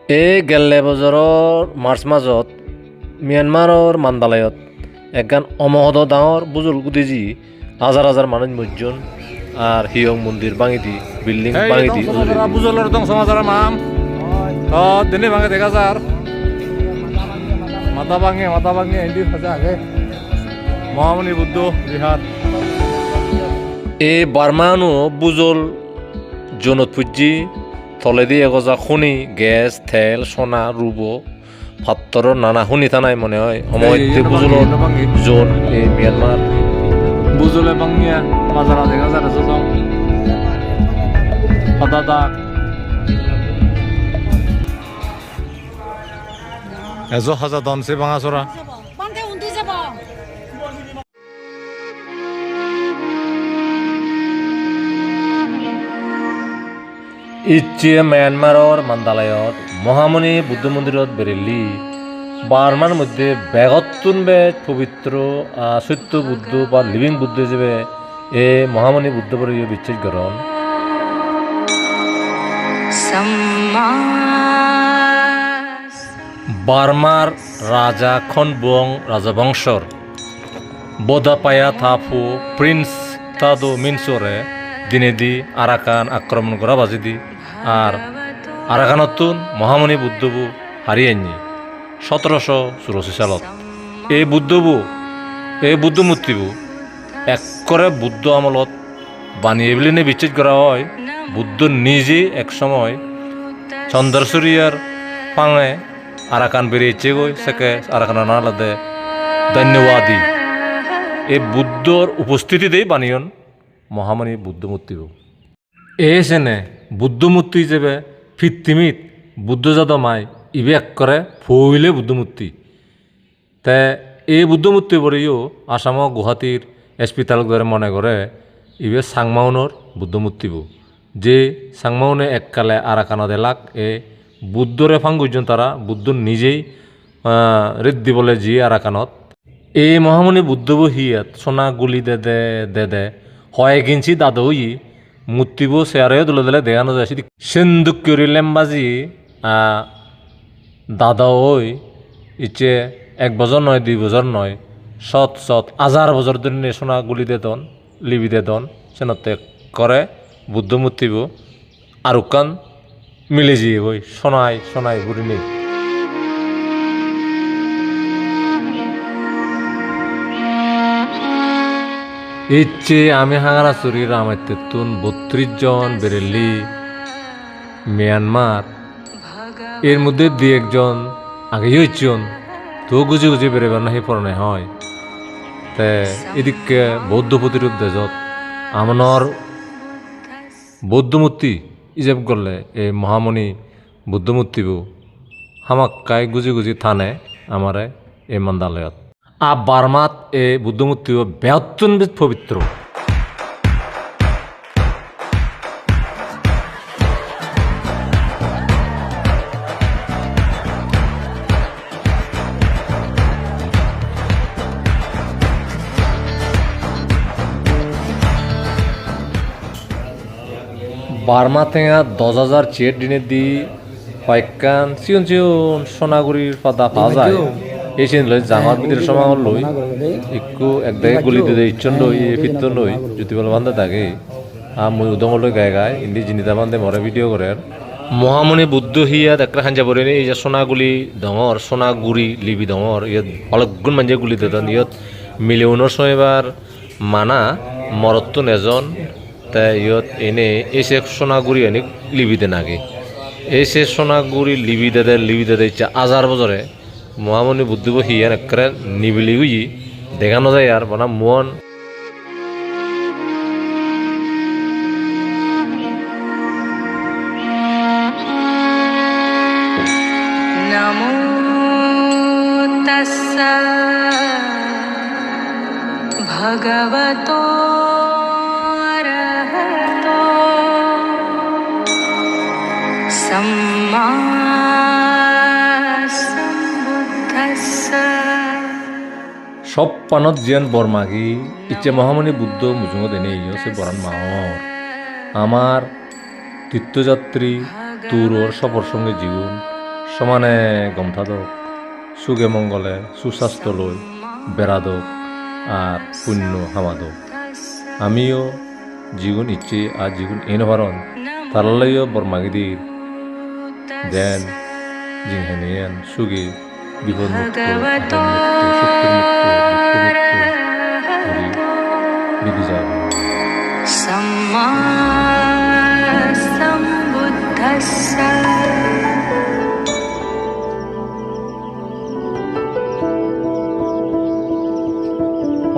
এই গেলে বছৰৰ মাৰ্চ মাজত ম্যানমাৰৰ মান্দালয়ত একগান অমহদ ডাঙৰ বুজুল গুটিজি হাজাৰ হাজাৰ মানুহ মজ্জন আর হিয়ং মন্দির ভাঙি দি বিল্ডিং ভাঙি দি বুজলের দং সমাজের মাম দিনে ভাঙে দেখা যার মাথা ভাঙে এন্ডি ফাজা আগে মহামণি বুদ্ধ বিহার এই বার্মানো বুজল জনত পুজি তলে দিয়ে এগজা খনি গ্যাস তেল সোনা রূপ পাত্তর নানা শুনি থানাই মনে হয় সময় বুজলৰ জোন এই ম্যানমার বুজলে ভাঙিয়া মাজারা দেখা যার সাদা দাগ এজো হাজা দনসে ভাঙা চরা ইচ্ছে ম্যানমাৰৰ মান্দালয়ত মহামণি বুদ্ধ মন্দিৰত বেরেলি বার্মার মধ্যে বেগত্তুন বেদ পবিত্র সত্য বুদ্ধ বা লিভিং বুদ্ধ হিসেবে এ মহামণি বুদ্ধ পরে বিচ্ছেদ গ্রহণ বার্মার রাজা খনবুং রাজবংশর বোধাপায়া থাফু প্রিন্স তাদো মিনসোরে দিনে দি আরাকান আক্রমণ করা বাজি দি আর আরাকানতুন মহামণি বুদ্ধবু হারিয়েনি 1784 সালত এই বুদ্ধ মূর্তিবু একরে বুদ্ধ আমলত বানিয়ে বলে বিচ্ছেদ করা হয় বুদ্ধ নিজে এক সময় চন্দ্রসূরিয়ার পাঙে আরাকান বেরিয়েছে গই সেকে আরাকান নালাদে ধন্যবাদী এই বুদ্ধর উপস্থিতিতেই বানিয়ন মহামণি বুদ্ধ মূর্তিবু এই সেনে বুদ্ধ মূর্তি হিসেবে ফিত্তিমিত বুদ্ধজাত মায় ইবে করে ফইলে বুদ্ধমূর্তি তে এই বুদ্ধমূর্তি বরেও আসাম গুৱাহাটীর এসপিতালক ধরে মনে করে ইবে সাংমাউনর বুদ্ধমূর্তিবু যে সাংমাউনে এককালে আরাকানত এলাক এ বুদ্ধরে ফাঙ্গুজন তারা বুদ্ধ নিজেই রেদ্দি বলে জি আরাকানত এই মহামণি বুদ্ধবু হিয়াত সোনা গুলি দে হয় কিনছি দাদু ই মূর্তিবু চেয়ারে তুলে দিলে দেখানো যায় সেন্দুক করি লেম্বাজি দাদা ওই ইচ্ছে 1 বছর নয় 2 বছর নয় শত হাজার বছর ধরে সোনা গুলি দেতন লিবি দেতন সেনতে করে বুদ্ধ মূর্তিবু আরুকান মিলে যিয়ে বই সোনাই বুড়ি নেই ইচ্ছে আমি হাঙারা চুরির আমাতুন 32 জন বেরেলি মিয়ানমার এর মধ্যে 2-1 জন আগে হইছন তো গুজি বেরোবার না সেই পড়ানো হয় তে এদিকে বৌদ্ধ প্রতিরূপ দেজত আমনর বৌদ্ধ মূর্তি ইজেব করলে এই মহামণি বুদ্ধ মূর্তিবু হামাক্কাই গুজি থানে আমারে এই মান্দালয়ত বার্মাত এই বুদ্ধ মূর্তিও বেহত্তন পবিত্র বার্মা থেকে 10,000 চেট দিনে দি পাইকান চিয়ন সোনাগুড়ির পাতা পাওয়া যায় এই সিন লই জামাত ভিতরে সময় লই একটু একদাকে গুলি দিয়ে ইচ্ছন লই ফিরত লই যদি বল বান্ধে থাকে আর মই উদং লই গায় ইন্দি জিনিতা বান্ধে মরে ভিডিও করে মহামণি বুদ্ধ হিয়াত একটা খাঞ্জা পড়ে এই যে সোনাগুলি ডঙর সোনাগুড়ি লিবি ডঙর ইয়াত অলগুণ মাঞ্জে গুলি দেতন ইয়াত মিলিয়নের সময়বার মানা মরত্তন এজন তাই ইয়ত এনে এসে সোনাগুড়ি আনি লিবিদে নাগে এসে সোনাগুড়ি লিবিদে ইচ্ছা 1000 বছরে মহামণি বুদ্ধব হিয়ান একরে নিবিলি গুই দেখানো যায় আর বনা মন নমো তাস্সা ভগবতো सम्मा सम्बुद्धस्सा সব পানত জিয়ান বরমাগি ইচ্ছে মহামণি বুদ্ধ মুজুঙ্গ দেনে সে বরান মাহর আমার তীর্থযাত্রী তুরর সফর সঙ্গে জীবন সমানে গম থাদক সুগে মঙ্গলে সুস্বাস্থ্য লই বেড়াদক আর পুণ্য হামাদক আমিও জীবন ইচ্ছে আর জীবন এনভারণ তারালাইও বরমাগিদির দেন জিংহানিয়ান সুগে বিপদ মুক্ত বিধি যায় सम्मा सम्बुद्धस्स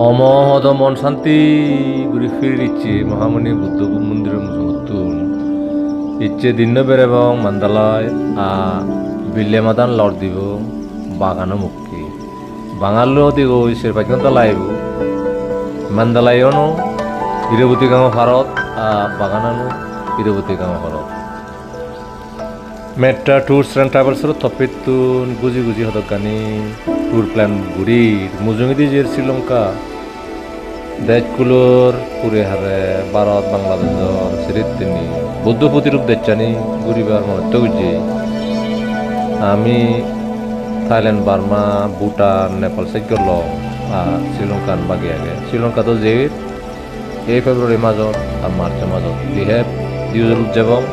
অমহদ মন শান্তি ঘুরে ফিরে ইচ্ছে মহামণি বুদ্ধ মন্দিরের নতুন ইচ্ছে দিন বের এবং মান্দালয় বিল্লে মাদান লড় দিব বাগানো মুক্তি বাঙালো দিব শেরপাইকান্তা লাইব মান্দালাইও ইরবতী গাঁও ভারত বাগানানো ইরবতী গাঁও ভারত মেট্রা ট্যুরস অ্যান্ড ট্রাভেলসের থপিতুন গুজি গুজি হদকানি ট্যুর প্ল্যান ঘুরির মুজুঙ্গিদি যে শ্রীলঙ্কা দেশগুলোর পুরে হারে ভারত বাংলাদেশর সিরিতিনি বৌদ্ধ প্রতিরূপ দেখছানি ঘুরিবার মহত্ব গুজি আমি Thailand Burma Bhutan Nepal side করলাম শ্রীলঙ্কান বাকি আগে শ্রীলঙ্কা তো যে এই ফেব্রুয়ারি মাজত আর মার্চের মাজত দিহে দিউজল উদযাপন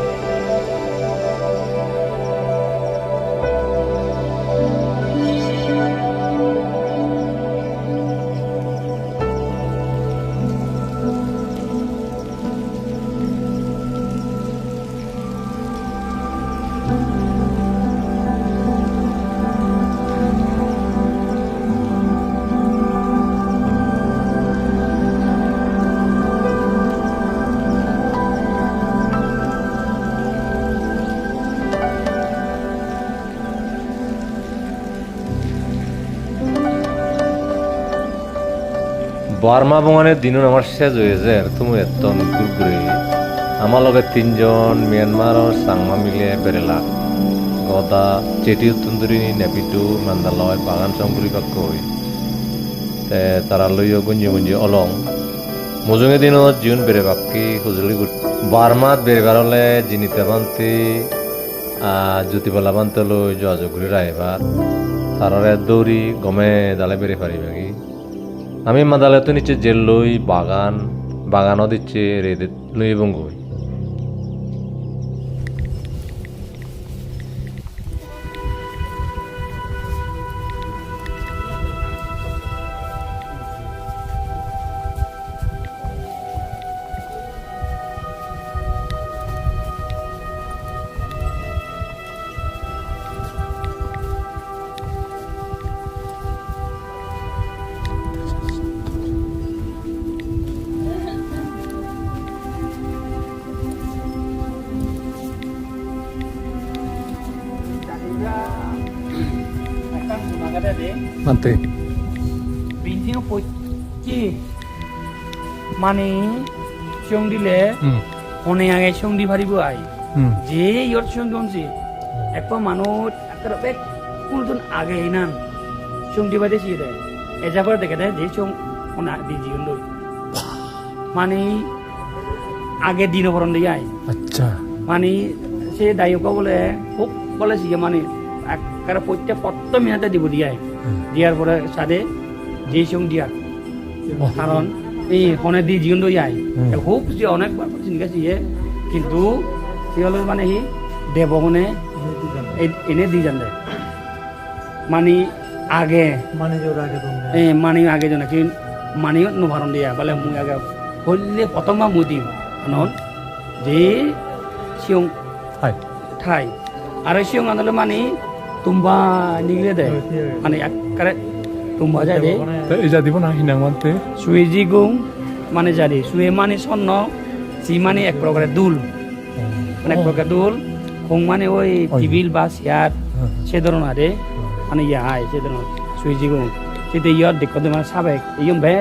বার্মা বঙানের দিনও আমার শেষ হয়েছে তুমি এত ঘুরে আমার লগে 3 জন মিয়ানমার আর সাংমা মিলে বেরেলা গদা চেটি উত্তন্দরী নেপিটু মান্দালয় বাগান সংগুলি বাক্য হই তারা লইও গুঞ্জি গুঞ্জি অলং মজুঙে দিনত জীবন বেড়ে বাক্কি হুজুলি বার্মাত বেড়েবার হলে জিনিতে বান্তি জ্যোতিবালা বান্ত লই যোগাযোগ ঘুরে রাইবার তারারে দৌড়ি গমে দালে বেড়ে পারিবে কি আমি মাদালয়তো নিচে জেল লই বাগানও দিচ্ছে রেদে লই বঙ্গই Mante. Binti no poci. Mani siung di le. One age siung di bari buai. Je yor siung don si. Ekpa manut akar bek kultun age inan. Siung di bari si de. Eja par dekhe de je siung ona di jiun doi. Mani age dino boron di ai. Acha. Mani se dayo ko bole si mani akar poci potto minate di budi ai. দিয়ার পরে সাদে যে সঙ্গ দিয়া কারণ এই হনে দি জীবন লই I খুব যে অনেকবার চিন্তা ইয়ে কিন্তু সে হলো মানে হি দেবগণে এনে দি জান মানে আগে মানে আগে জন কি মানে নভারণ দিয়া বলে মুই আগে হইলে প্রথমবার মুই দিম কারণ যে সিং ঠাই আর সিং আনলে মানে tumba nigre de mane akare tumba jade ta eja dibo na hinang mante suiji gung mane jade suwe mane sonno si mane ek prokare dul mane ek prokare dul khong mane oi tibil ba siat se doron ade mane ya ai se doron suiji gung site yod de kodema sabek yom be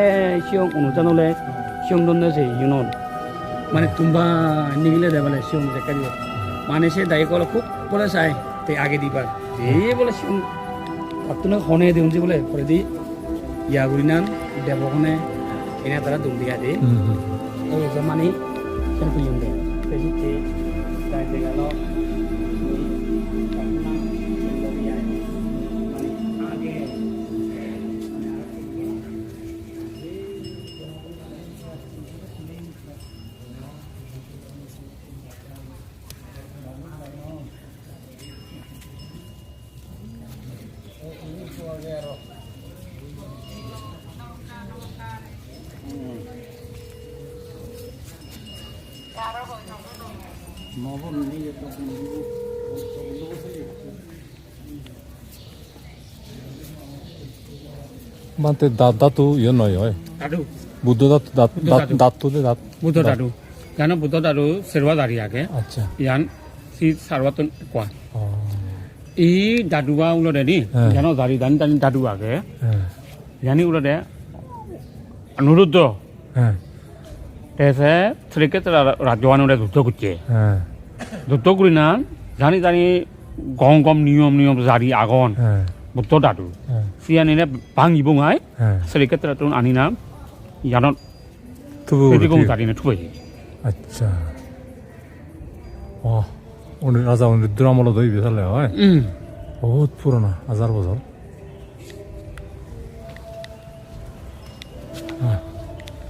siong unutanole siong donne se yunon mane tumba nigre de bale siong jakari mane se dai kolo khub bole sai te age dibar এই বলে আপনার হনে দিন যে বলে পরে দি ইয়াগুরিনান দেবগণে এনে তারা দুম দিয়া দে এই যে মানে সেরকম ইউন দে বেশি তে তাই দেখালো 만때 나도 연어요. 다루 무도 다도. 나도 나. 부도 다루 야나 부도 다루 세르와 다리야게 아차. 얀 시 사르와톤 과 어. 이 다루와 울어대니 네. 야나 다리 단단 다루와게 예. 야니 울어대 아누르도 예. 대세 트리케트라 라조안으로 도토구치 예. 도토구리난 자니 공검 니엄 자리 아건 예. 부도 다루 예. 시안이네 방 이봉아이 예. 트리케트라 돈 아니나 야나 두부. 세디공 다리네 투베지 아차. 와. 오늘 아자 오늘 드라마로 더 입에 살래요. 오, 풀어나. 아자르 보소.